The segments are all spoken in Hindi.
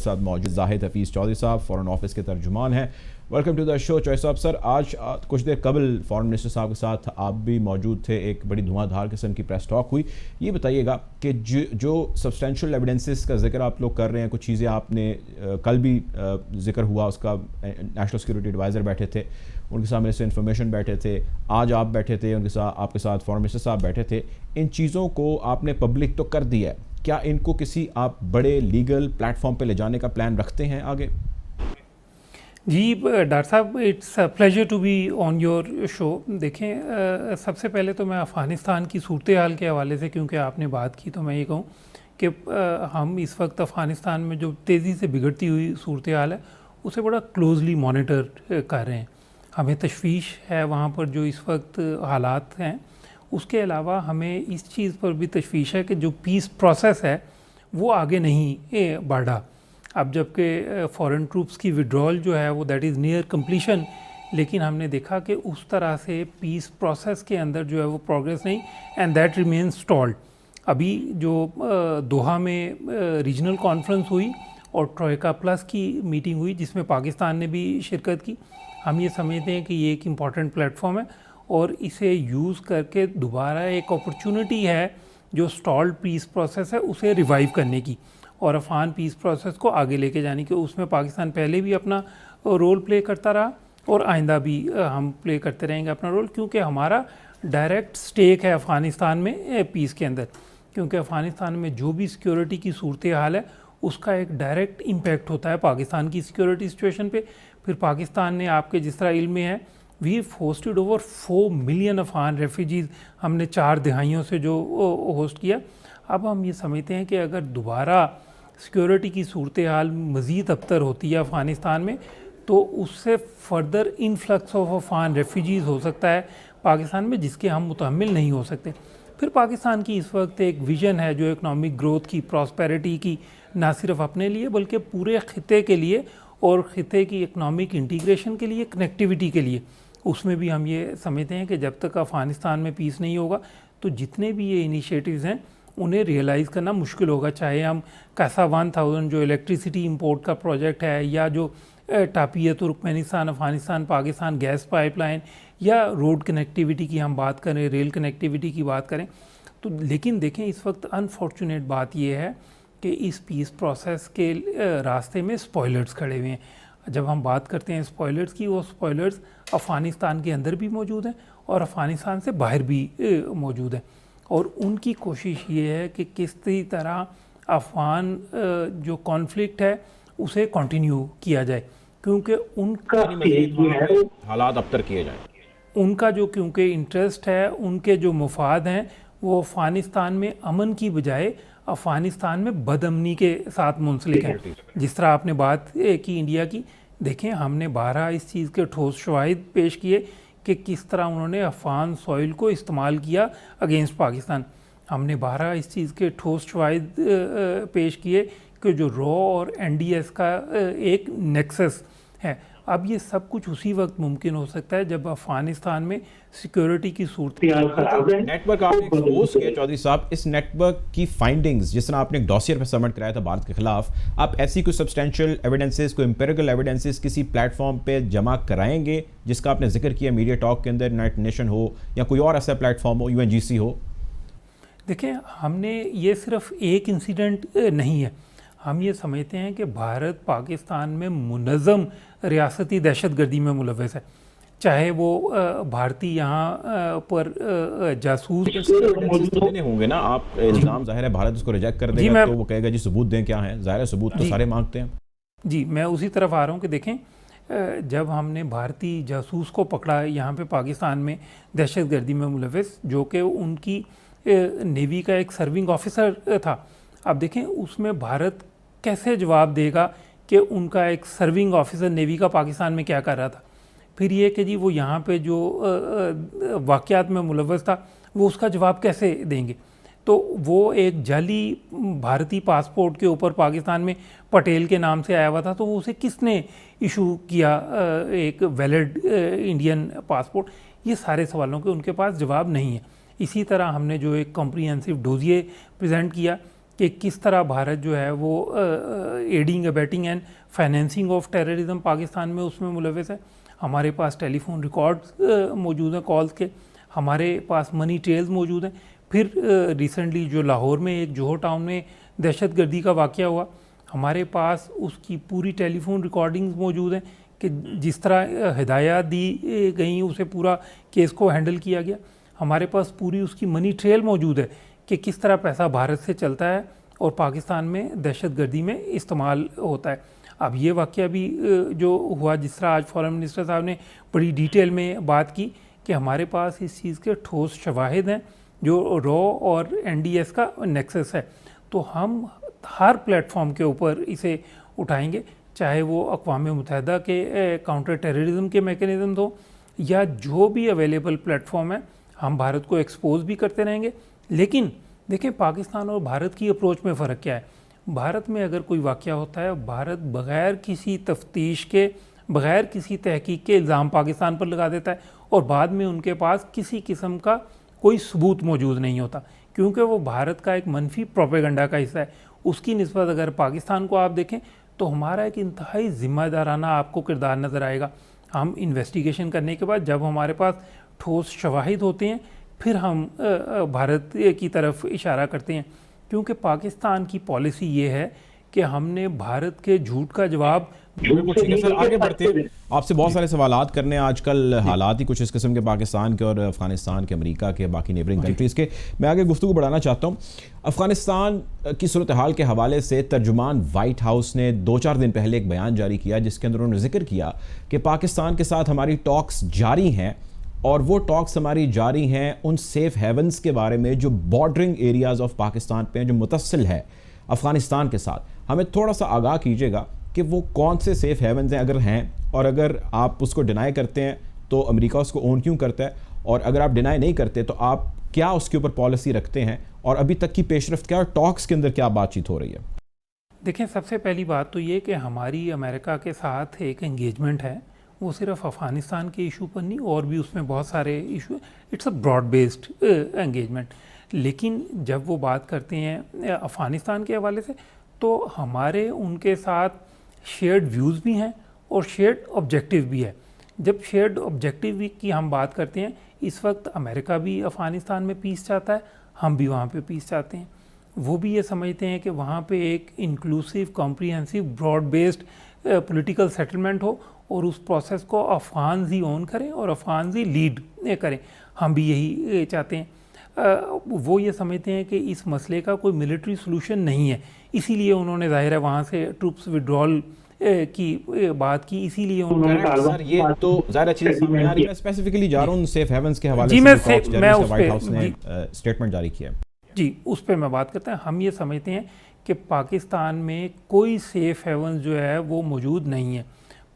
साथ मौजूद जाहिद हफीज़ चौधरी साहब, फॉरेन ऑफिस के तर्जुमान हैं। वेलकम टू द शो चॉइस साहब। सर, आज कुछ देर कबल फॉरेन मिनिस्टर साहब के साथ आप भी मौजूद थे, एक बड़ी धुआंधार किस्म की प्रेस टॉक हुई। ये बताइएगा कि जो सब्सटेंशियल एविडेंसेस का जिक्र आप लोग कर रहे हैं, कुछ चीज़ें आपने कल भी जिक्र हुआ उसका, नेशनल सिक्योरिटी एडवाइज़र बैठे थे, उनके साथ मिनिस्टर इन्फॉर्मेशन बैठे थे, आज आप बैठे थे, उनके साथ आपके साथ फॉरेन मिनिस्टर साहब बैठे थे। इन चीज़ों को आपने पब्लिक तो कर दिया है, क्या इनको किसी आप बड़े लीगल प्लेटफॉर्म पे ले जाने का प्लान रखते हैं आगे? जी डॉक्टर साहब, it's a pleasure to be on your show. देखें, सबसे पहले तो मैं अफ़गानिस्तान की सूरत हाल के हवाले से, क्योंकि आपने बात की, तो मैं ये कहूँ कि हम इस वक्त अफ़गानिस्तान में जो तेज़ी से बिगड़ती हुई सूरत हाल है उसे बड़ा क्लोजली मॉनिटर कर रहे हैं। हमें तशवीश है वहाँ पर जो इस वक्त हालात हैं। उसके अलावा हमें इस चीज़ पर भी तशवीश है कि जो पीस प्रोसेस है वो आगे नहीं बढ़ा। अब जबकि फॉरेन ट्रूप्स की विड्रॉल जो है वो दैट इज़ नियर कंप्लीशन, लेकिन हमने देखा कि उस तरह से पीस प्रोसेस के अंदर जो है वो प्रोग्रेस नहीं, एंड दैट रिमेन्स स्टॉल्ड। अभी जो दोहा में रीजनल कॉन्फ्रेंस हुई और ट्रोइका प्लस की मीटिंग हुई जिसमें पाकिस्तान ने भी शिरकत की, हम ये समझते हैं कि ये एक इम्पॉर्टेंट प्लेटफॉर्म है और इसे यूज़ करके दोबारा एक अपॉर्चुनिटी है जो स्टॉल्ड पीस प्रोसेस है उसे रिवाइव करने की और अफ़गान पीस प्रोसेस को आगे लेके जाने की। उसमें पाकिस्तान पहले भी अपना रोल प्ले करता रहा और आइंदा भी हम प्ले करते रहेंगे अपना रोल, क्योंकि हमारा डायरेक्ट स्टेक है अफ़गानिस्तान में पीस के अंदर। क्योंकि अफ़गानिस्तान में जो भी सिक्योरिटी की सूरत हाल है उसका एक डायरेक्ट इम्पैक्ट होता है पाकिस्तान की सिक्योरिटी सिचुएशन पे। फिर पाकिस्तान ने, आपके जिस तरह इल्म में है, we hosted over 4 million Afghan refugees, हमने 4 दहाइयों से जो होस्ट किया। अब हम ये समझते हैं कि अगर दोबारा सिक्योरिटी की सूरत हाल मज़ीद अबतर होती है अफ़गानिस्तान में तो उससे further influx of Afghan refugees हो सकता है पाकिस्तान में, जिसके हम मुतहम्मिल नहीं हो सकते। फिर पाकिस्तान की इस वक्त एक विज़न है जो इकनॉमिक ग्रोथ की, प्रॉस्पेरिटी की, ना सिर्फ अपने लिए बल्कि पूरे ख़िते के लिए और ख़िते की इकनॉमिक इंटीग्रेशन के लिए, कनेक्टिविटी के लिए। उसमें भी हम ये समझते हैं कि जब तक अफ़गानिस्तान में पीस नहीं होगा तो जितने भी ये इनिशिएटिव्स हैं उन्हें रियलाइज़ करना मुश्किल होगा। चाहे हम कैसा 1000 जो इलेक्ट्रिसिटी इंपोर्ट का प्रोजेक्ट है, या जो Tapia Turkmenistan Afghanistan Pakistan gas pipeline, या रोड कनेक्टिविटी की हम बात करें, रेल कनेक्टिविटी की बात करें, तो लेकिन देखें इस वक्त अनफॉर्चुनेट बात यह है कि इस पीस प्रोसेस के रास्ते में स्पॉयलर्स खड़े हुए हैं। जब हम बात करते हैं स्पॉयलर्स की, वो स्पॉयलर्स अफ़गानिस्तान के अंदर भी मौजूद हैं और अफ़गानिस्तान से बाहर भी मौजूद हैं। और उनकी कोशिश ये है कि किस तरह अफ़गान जो कॉन्फ्लिक्ट है उसे कंटिन्यू किया जाए, क्योंकि उनका हालात अबतर किए जाए। उनका जो, क्योंकि इंटरेस्ट है, उनके जो मुफाद हैं वो अफ़गानिस्तान में अमन की बजाय अफ़गानिस्तान में बदअमनी के साथ मुंसलिक है। जिस तरह आपने बात की इंडिया की, देखें हमने 12 इस चीज़ के ठोस शवाहिद पेश किए कि किस तरह उन्होंने अफ़गान सॉइल को इस्तेमाल किया अगेंस्ट पाकिस्तान। हमने 12 इस चीज़ के ठोस शवाहिद पेश किए कि जो रॉ और NDS का एक नेक्सस है। अब ये सब कुछ उसी वक्त मुमकिन हो सकता है जब अफ़गानिस्तान में सिक्योरिटी की सूरत खराब है। नेटवर्क आपने एक्सपोज किया चौधरी साहब, इस नेटवर्क की फाइंडिंग्स, जिस तरह आपने एक डॉसियर पर सबमिट कराया था भारत के खिलाफ, आप ऐसी कोई सब्सटेंशियल एविडेंसेस, कोई एम्पिरिकल एविडेंसेस किसी प्लेटफॉर्म पे जमा कराएंगे जिसका आपने जिक्र किया मीडिया टॉक के अंदर, यूनाइटेड नेशन हो या कोई और ऐसा प्लेटफॉर्म हो, UNGC हो? देखें, हमने ये सिर्फ एक इंसिडेंट नहीं है, हम ये समझते हैं कि भारत पाकिस्तान में मुनज़्ज़म रियासती दहशतगर्दी में मुलव्वस है। चाहे वो भारतीय यहाँ पर जासूस देने होंगे ना, आप इल्ज़ाम ज़ाहिर है भारत उसको रिजेक्ट कर देगा तो वो कहेगा जी सबूत दें, क्या है, ज़ाहिर है सबूत तो सारे मांगते हैं। जी, मैं उसी तरफ आ रहा हूँ कि देखें, जब हमने भारतीय जासूस को पकड़ा यहाँ पे पाकिस्तान में दहशतगर्दी में मुलव्वस, जो कि उनकी नेवी का एक सर्विंग ऑफिसर था, अब देखें उसमें भारत कैसे जवाब देगा कि उनका एक सर्विंग ऑफिसर नेवी का पाकिस्तान में क्या कर रहा था। फिर ये कि जी वो यहाँ पे जो वाक़यात में मुलव्वस था वो उसका जवाब कैसे देंगे। तो वो एक जाली भारतीय पासपोर्ट के ऊपर पाकिस्तान में पटेल के नाम से आया हुआ था, तो वो उसे किसने इशू किया एक वैलिड इंडियन पासपोर्ट। ये सारे सवालों के उनके पास जवाब नहीं है। इसी तरह हमने जो एक कॉम्प्रिहेंसिव डोजिए प्रेजेंट किया कि किस तरह भारत जो है वो adding abetting and financing of terrorism Pakistan में उसमें मुलविस है। हमारे पास टेलीफोन रिकॉर्ड्स मौजूद हैं कॉल्स के, हमारे पास मनी ट्रेल्स मौजूद हैं। फिर रिसेंटली जो लाहौर में एक जोहर टाउन में दहशतगर्दी का वाक़या हुआ, हमारे पास उसकी पूरी टेलीफोन रिकॉर्डिंग्स मौजूद हैं कि जिस तरह हिदायत दी गई उसे पूरा केस को हैंडल किया गया। हमारे पास पूरी उसकी मनी ट्रेल मौजूद है कि किस तरह पैसा भारत से चलता है और पाकिस्तान में दहशतगर्दी में इस्तेमाल होता है। अब ये वाक़या भी जो हुआ, जिस तरह आज फॉरेन मिनिस्टर साहब ने बड़ी डिटेल में बात की कि हमारे पास इस चीज़ के ठोस शवाहिद हैं जो रॉ और NDS का नेक्सस है, तो हम हर प्लेटफॉर्म के ऊपर इसे उठाएंगे, चाहे वो अक़वाम मुत्तहिदा के काउंटर टेररिज्म के मैकेनिज़म हो या जो भी अवेलेबल प्लेटफॉर्म है, हम भारत को एक्सपोज भी करते रहेंगे। लेकिन देखें पाकिस्तान और भारत की अप्रोच में फ़र्क क्या है। भारत में अगर कोई वाक़या होता है, भारत बग़ैर किसी तफ्तीश के, बग़ैर किसी तहकीक के इल्ज़ाम पाकिस्तान पर लगा देता है और बाद में उनके पास किसी किस्म का कोई सबूत मौजूद नहीं होता, क्योंकि वो भारत का एक मनफी प्रोपेगेंडा का हिस्सा है। उसकी निस्बत अगर पाकिस्तान को आप देखें तो हमारा एक इंतहाई ज़िम्मेदाराना आपको किरदार नज़र आएगा। हम इन्वेस्टिगेशन करने के बाद जब हमारे पास ठोस शवाहिद होते हैं फिर हम भारत की तरफ इशारा करते हैं, क्योंकि पाकिस्तान की पॉलिसी ये है कि हमने भारत के झूठ का जवाब। बिल्कुल ठीक है सर, आगे बढ़ते हैं। आपसे बहुत सारे सवालात करने हैं। आजकल हालात ही कुछ इस किस्म के पाकिस्तान के और अफगानिस्तान के, अमेरिका के, बाकी नेबरिंग कंट्रीज़ के। मैं आगे गुफ्तगू बढ़ाना चाहता हूँ। अफगानिस्तान की सूरत हाल के हवाले से तर्जुमान वाइट हाउस ने 2-4 दिन पहले एक बयान जारी किया जिसके अंदर उन्होंने जिक्र किया कि पाकिस्तान के साथ हमारी टॉक्स जारी हैं और वो टॉक्स हमारी जारी हैं उन सेफ हेवन्स के बारे में जो बॉर्डरिंग एरियाज़ ऑफ पाकिस्तान पे हैं, जो मुतसिल है अफ़गानिस्तान के साथ। हमें थोड़ा सा आगाह कीजिएगा कि वो कौन से सेफ हेवन्स हैं अगर हैं, और अगर आप उसको डिनाई करते हैं तो अमेरिका उसको ओन क्यों करता है, और अगर आप डिनाई नहीं करते तो आप क्या उसके ऊपर पॉलिसी रखते हैं, और अभी तक की पेशरफ्त क्या और टॉक्स के अंदर क्या बातचीत हो रही है। देखें, सबसे पहली बात तो ये कि हमारी अमेरिका के साथ एक एंगेजमेंट है, वो सिर्फ अफ़गानिस्तान के इशू पर नहीं, और भी उसमें बहुत सारे इशू हैं। It's a broad based engagement. लेकिन जब वो बात करते हैं अफ़गानिस्तान के हवाले से तो हमारे उनके साथ शेयर्ड व्यूज़ भी हैं और शेयर्ड ऑब्जेक्टिव भी है। जब शेयर्ड ऑब्जेक्टिव की हम बात करते हैं, इस वक्त अमेरिका भी अफ़गानिस्तान में पीस चाहता है, हम भी वहाँ पे पीस चाहते हैं। वो भी ये समझते हैं कि वहाँ पे एक inclusive, comprehensive, broad based political settlement हो और उस प्रोसेस को अफ़गान ही ओन करें और अफ़गान ही लीड करें। हम भी यही चाहते हैं। वो ये समझते हैं कि इस मसले का कोई मिलिट्री सलूशन नहीं है, इसीलिए उन्होंने ज़ाहिर है वहाँ से ट्रूप्स विड्रॉल की बात की, इसीलिए उन्होंने सर ये तो ज़ाहिर चीज़ सामने आ रही है। मैं स्पेसिफिकली जा रहा हूँ सेफ हेवन्स के हवाले जी, से मैं उस व्हाइट हाउस ने स्टेटमेंट जारी किया है जी, उस पर मैं बात करता हूँ। हम ये समझते हैं कि पाकिस्तान में कोई सेफ हेवन्स जो है वो मौजूद नहीं है।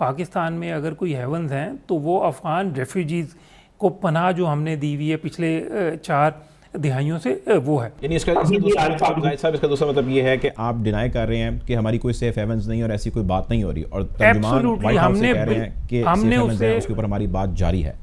पाकिस्तान में अगर कोई हेवन्स हैं तो वो अफ़गान रेफ्यूजीज़ को पनाह जो हमने दी हुई है पिछले 4 दिहाइयों से वो है। यानी इसका दूसरा मतलब ये है कि आप डिनाई कर रहे हैं कि हमारी कोई सेफ हेवन्स नहीं और ऐसी कोई बात नहीं हो रही, और तर्जुमान व्हाइट हाउस से कह रहे हैं कि हमने उसके ऊपर हमारी बात जारी है।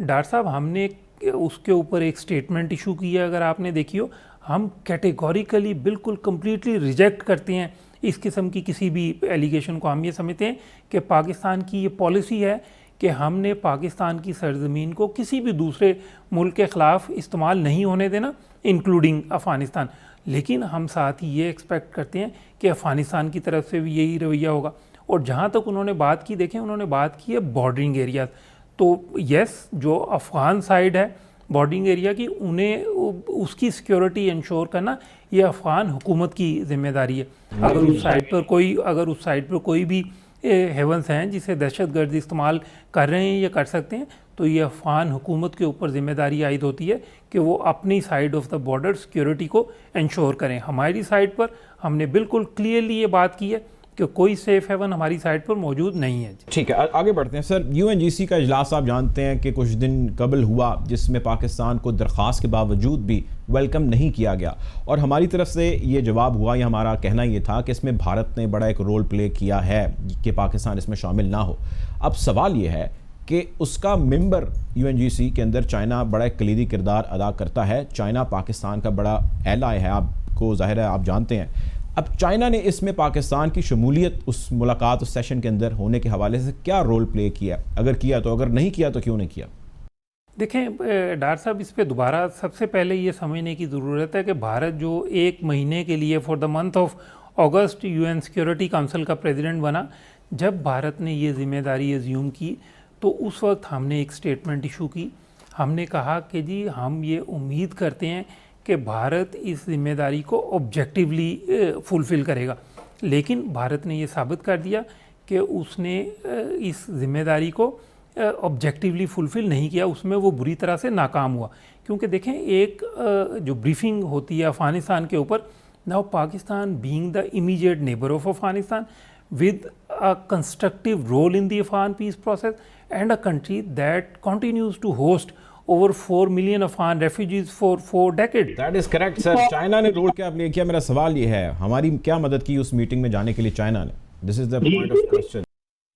डॉक्टर साहब, हमने उसके ऊपर एक स्टेटमेंट इशू की है, अगर आपने देखी हो। हम कैटेगोरिकली बिल्कुल कम्प्लीटली रिजेक्ट करते हैं इस किस्म की किसी भी एलिगेशन को। हम ये समझते हैं कि पाकिस्तान की ये पॉलिसी है कि हमने पाकिस्तान की सरजमीन को किसी भी दूसरे मुल्क के ख़िलाफ़ इस्तेमाल नहीं होने देना, इंक्लूडिंग अफ़गानिस्तान। लेकिन हम साथ ही ये एक्सपेक्ट करते हैं कि अफ़गानिस्तान की तरफ से भी यही रवैया होगा। और जहाँ तक उन्होंने बात की, देखें उन्होंने बात की है बॉर्डरिंग एरियाज़। तो यस, जो अफ़गान साइड है बॉर्डरिंग एरिया की, उन्हें उसकी सिक्योरिटी इंश्योर करना ये अफ़गान हुकूमत की ज़िम्मेदारी है। अगर उस साइड पर कोई भी हेवन्स हैं जिसे दहशतगर्द इस्तेमाल कर रहे हैं या कर सकते हैं, तो ये अफ़गान हुकूमत के ऊपर ज़िम्मेदारी आयद होती है कि वो अपनी side of the border security को इंश्योर करें। हमारी साइड पर हमने बिल्कुल क्लियरली ये बात की है कि कोई सेफ हेवन हमारी साइड पर मौजूद नहीं है। ठीक है, आगे बढ़ते हैं सर। UNGC का इजलास आप जानते हैं कि कुछ दिन कबल हुआ, जिसमें पाकिस्तान को दरख्वास्त के बावजूद भी वेलकम नहीं किया गया, और हमारी तरफ से ये जवाब हुआ, या हमारा कहना ये था कि इसमें भारत ने बड़ा एक रोल प्ले किया है कि पाकिस्तान इसमें शामिल ना हो। अब सवाल ये है कि उसका मेंबर UNGC के अंदर चाइना बड़ा एक कलीदी किरदार अदा करता है। चाइना पाकिस्तान का बड़ा एलाय है, आप को ज़ाहिर है आप जानते हैं। अब चाइना ने इसमें पाकिस्तान की शमूलियत उस मुलाकात, उस सेशन के अंदर होने के हवाले से क्या रोल प्ले किया, अगर किया तो, अगर नहीं किया तो क्यों नहीं किया? देखें डार साहब, इस पे दोबारा सबसे पहले ये समझने की ज़रूरत है कि भारत जो 1 महीने के लिए for the month of August UN security Council का प्रेसिडेंट बना, जब भारत ने ये जिम्मेदारी एज्यूम की तो उस वक्त हमने एक स्टेटमेंट इशू की। हमने कहा कि जी हम ये उम्मीद करते हैं कि भारत इस जिम्मेदारी को ऑब्जेक्टिवली फुलफ़िल करेगा, लेकिन भारत ने ये साबित कर दिया कि उसने इस जिम्मेदारी को ऑब्जेक्टिवली फुलफ़िल नहीं किया, उसमें वो बुरी तरह से नाकाम हुआ। क्योंकि देखें, एक जो ब्रीफिंग होती है अफ़गानिस्तान के ऊपर, now Pakistan being the immediate neighbour of Afghanistan with a constructive role in the Afghan peace process and a country that continues to host over 4 million Afghan refugees for 4 decades. That is correct, sir. China ने रोल क्या प्ले किया? मेरा सवाल ये है, हमारी क्या मदद की उस मीटिंग में जाने के लिए चाइना ने? This is the point of question.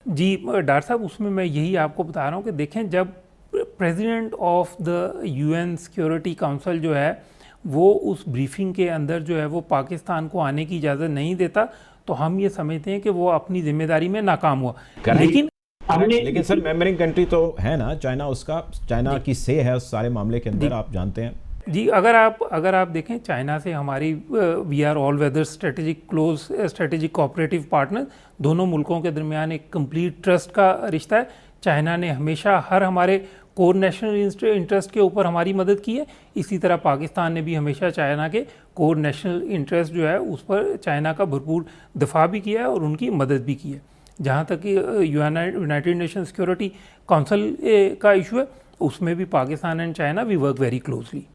जी डार साहब, उसमें मैं यही आपको बता रहा हूँ कि देखें, जब president of the UN security council जो है वो उस ब्रीफिंग के अंदर जो है वो पाकिस्तान को आने की इजाज़त नहीं देता, तो हम ये समझते हैं कि वो अपनी जिम्मेदारी में नाकाम हुआ। लेकिन सर मेंबरिंग कंट्री तो है ना चाइना, उसका चाइना की से है उस सारे मामले के अंदर, आप जानते हैं जी। अगर आप देखें, चाइना से हमारी we are all weather strategic cooperative partner, दोनों मुल्कों के दरमियान एक कंप्लीट ट्रस्ट का रिश्ता है। चाइना ने हमेशा हर हमारे कोर नेशनल इंटरेस्ट के ऊपर हमारी मदद की है, इसी तरह पाकिस्तान ने भी हमेशा चाइना के कोर नेशनल इंटरेस्ट जो है उस पर चाइना का भरपूर दफा भी किया है और उनकी मदद भी की है। जहाँ तक कि यूनाइटेड नेशन सिक्योरिटी काउंसिल का इशू है, उसमें भी Pakistan and China we work very closely.